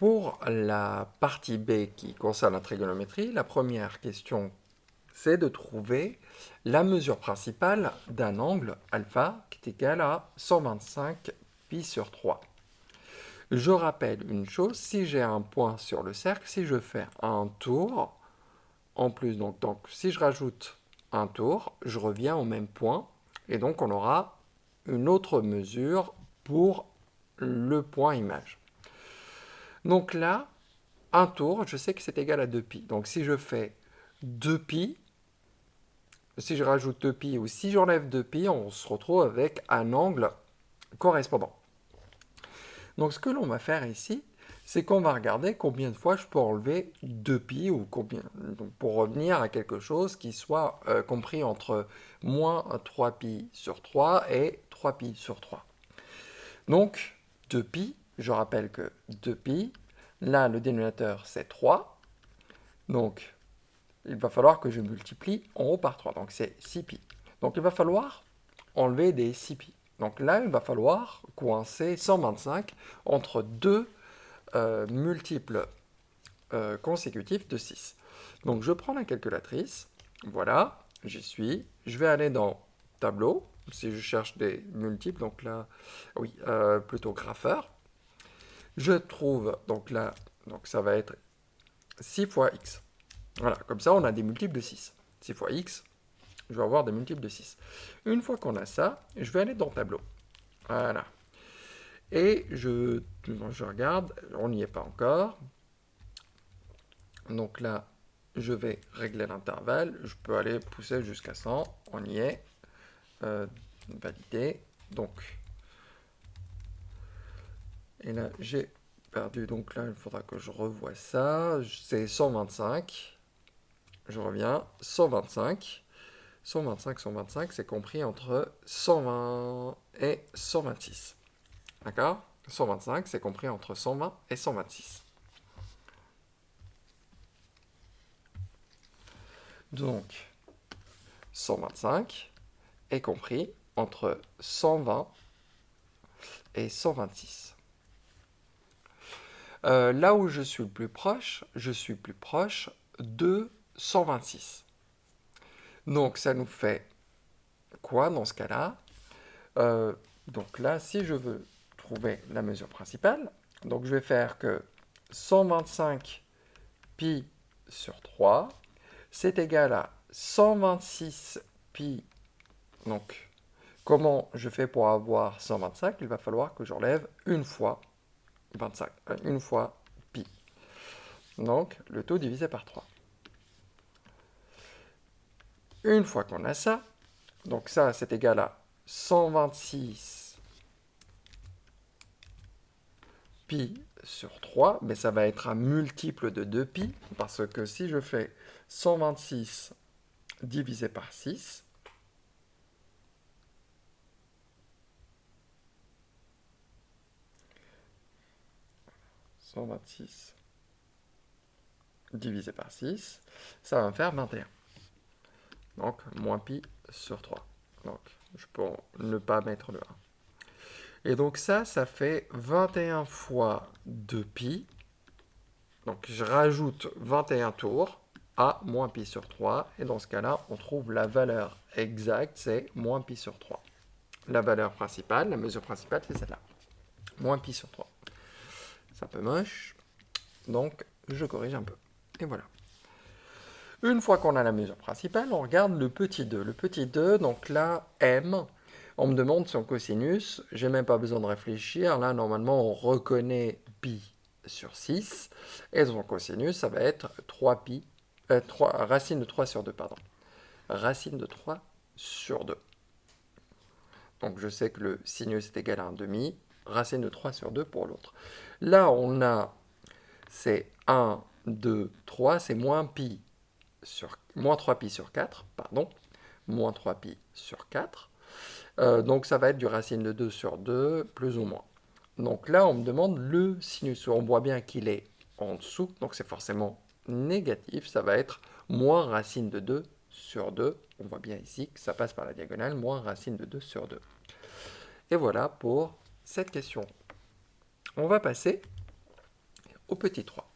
Pour la partie B qui concerne la trigonométrie, la première question, c'est de trouver la mesure principale d'un angle alpha qui est égal à 125 pi sur 3. Je rappelle une chose, si j'ai un point sur le cercle, si je fais un tour, en plus, donc si je rajoute un tour, je reviens au même point, et donc on aura une autre mesure pour le point image. Donc là, un tour, je sais que c'est égal à 2pi. Donc si je fais 2pi, si je rajoute 2pi ou si j'enlève 2pi, on se retrouve avec un angle correspondant. Donc ce que l'on va faire ici, c'est qu'on va regarder combien de fois je peux enlever 2pi ou combien, donc pour revenir à quelque chose qui soit compris entre moins 3pi sur 3 et 3pi sur 3. Donc 2pi, je rappelle que 2pi, là le dénominateur c'est 3, donc il va falloir que je multiplie en haut par 3, donc c'est 6pi. Donc il va falloir enlever des 6pi. Donc là, il va falloir coincer 125 entre deux multiples consécutifs de 6. Donc je prends la calculatrice, voilà, j'y suis, je vais aller dans tableau, si je cherche des multiples, donc là, oui, plutôt graffeur, je trouve, donc là, donc ça va être 6 fois x. Voilà, comme ça on a des multiples de 6. 6 fois x, je vais avoir des multiples de 6. Une fois qu'on a ça, je vais aller dans tableau. Voilà. Et je regarde, on n'y est pas encore. Donc là, je vais régler l'intervalle. Je peux aller pousser jusqu'à 100. On y est. Validé. Donc, et là, j'ai perdu. Donc là, il faudra que je revoie ça. C'est 125. Je reviens. 125. 125, 125, c'est compris entre 120 et 126. D'accord? 125, c'est compris entre 120 et 126. Donc, 125 est compris entre 120 et 126. Là où je suis plus proche de 126. Donc, ça nous fait quoi dans ce cas-là? Donc là, si je veux trouver la mesure principale, donc je vais faire que 125 pi sur 3, c'est égal à 126 pi. Donc, comment je fais pour avoir 125? Il va falloir que j'enlève une fois 25, une fois pi. Donc, le tout divisé par 3. Une fois qu'on a ça, donc ça, c'est égal à 126 pi sur 3, mais ça va être un multiple de 2pi, parce que si je fais 126 divisé par 6, divisé par 6, ça va me faire 21. Donc, moins pi sur 3. Donc, je peux ne pas mettre le 1. Et donc ça fait 21 fois 2pi. Donc, je rajoute 21 tours à moins pi sur 3. Et dans ce cas-là, on trouve la valeur exacte, c'est moins pi sur 3. La valeur principale, la mesure principale, c'est celle-là. Moins pi sur 3. C'est un peu moche. Donc, je corrige un peu. Et voilà. Une fois qu'on a la mesure principale, on regarde le petit 2. Le petit 2, donc là, m, on me demande son cosinus. J'ai même pas besoin de réfléchir. Là, normalement, on reconnaît pi sur 6. Et son cosinus, ça va être 3pi, racine de 3 sur 2, pardon. Racine de 3 sur 2. Donc, je sais que le sinus est égal à 1 demi. Racine de 3 sur 2 pour l'autre. Là, on a, c'est 1, 2, 3, c'est moins pi sur moins 3pi sur 4, pardon, moins 3pi sur 4. Donc ça va être du racine de 2 sur 2, plus ou moins. Donc là, on me demande le sinus. On voit bien qu'il est en dessous, donc c'est forcément négatif. Ça va être moins racine de 2 sur 2. On voit bien ici que ça passe par la diagonale, moins racine de 2 sur 2. Et voilà pour cette question. On va passer au petit 3.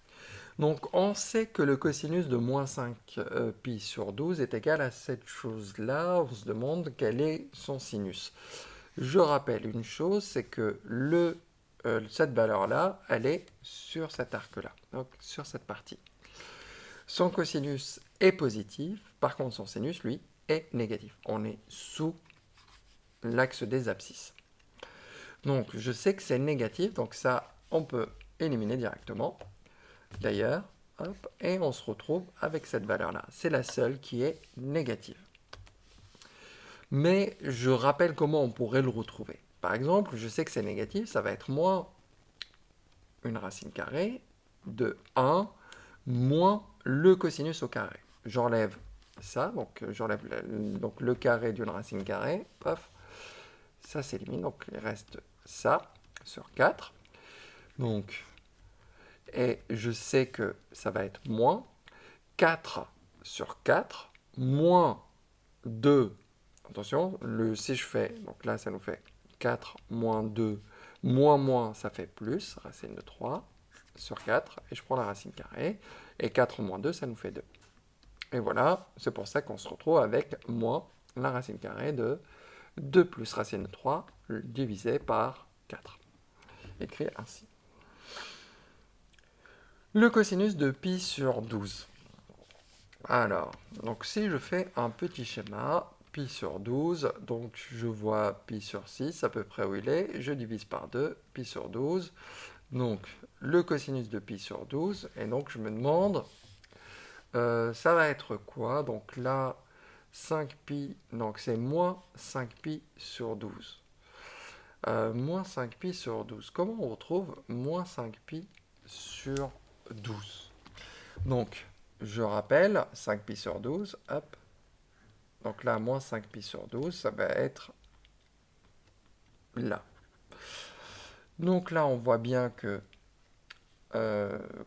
Donc on sait que le cosinus de moins 5 pi sur 12 est égal à cette chose-là. On se demande quel est son sinus. Je rappelle une chose, c'est que cette valeur-là, elle est sur cet arc-là, donc sur cette partie. Son cosinus est positif, par contre son sinus, lui, est négatif. On est sous l'axe des abscisses. Donc je sais que c'est négatif, donc ça, on peut éliminer directement. D'ailleurs, hop, et on se retrouve avec cette valeur-là. C'est la seule qui est négative. Mais je rappelle comment on pourrait le retrouver. Par exemple, je sais que c'est négatif, ça va être moins une racine carrée de 1 moins le cosinus au carré. J'enlève ça, donc j'enlève le carré d'une racine carrée, paf, ça s'élimine, donc il reste ça sur 4. Donc, et je sais que ça va être moins 4 sur 4, moins 2. Attention, si je fais, donc là ça nous fait 4 moins 2, moins, ça fait plus, racine de 3 sur 4, et je prends la racine carrée, et 4 moins 2, ça nous fait 2. Et voilà, c'est pour ça qu'on se retrouve avec moins la racine carrée de 2 plus racine de 3 divisé par 4. Écrit ainsi. Le cosinus de pi sur 12. Alors, donc si je fais un petit schéma, pi sur 12, donc je vois pi sur 6 à peu près où il est, je divise par 2, pi sur 12, donc le cosinus de pi sur 12, et donc je me demande, ça va être quoi? Donc là, 5pi, donc c'est moins 5pi sur 12. Moins 5pi sur 12. Comment on retrouve moins 5pi sur 12? Donc, je rappelle, 5pi sur 12, hop. Donc là, moins 5pi sur 12, ça va être là. Donc là, on voit bien que,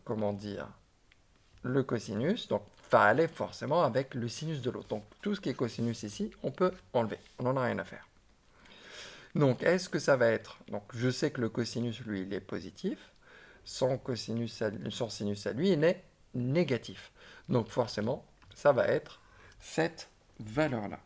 comment dire, le cosinus, donc, va aller forcément avec le sinus de l'autre. Donc, tout ce qui est cosinus ici, on peut enlever. On n'en a rien à faire. Donc, est-ce que ça va être... Donc, je sais que le cosinus, lui, il est positif. Son sinus à lui, il est négatif. Donc, forcément, ça va être cette valeur-là.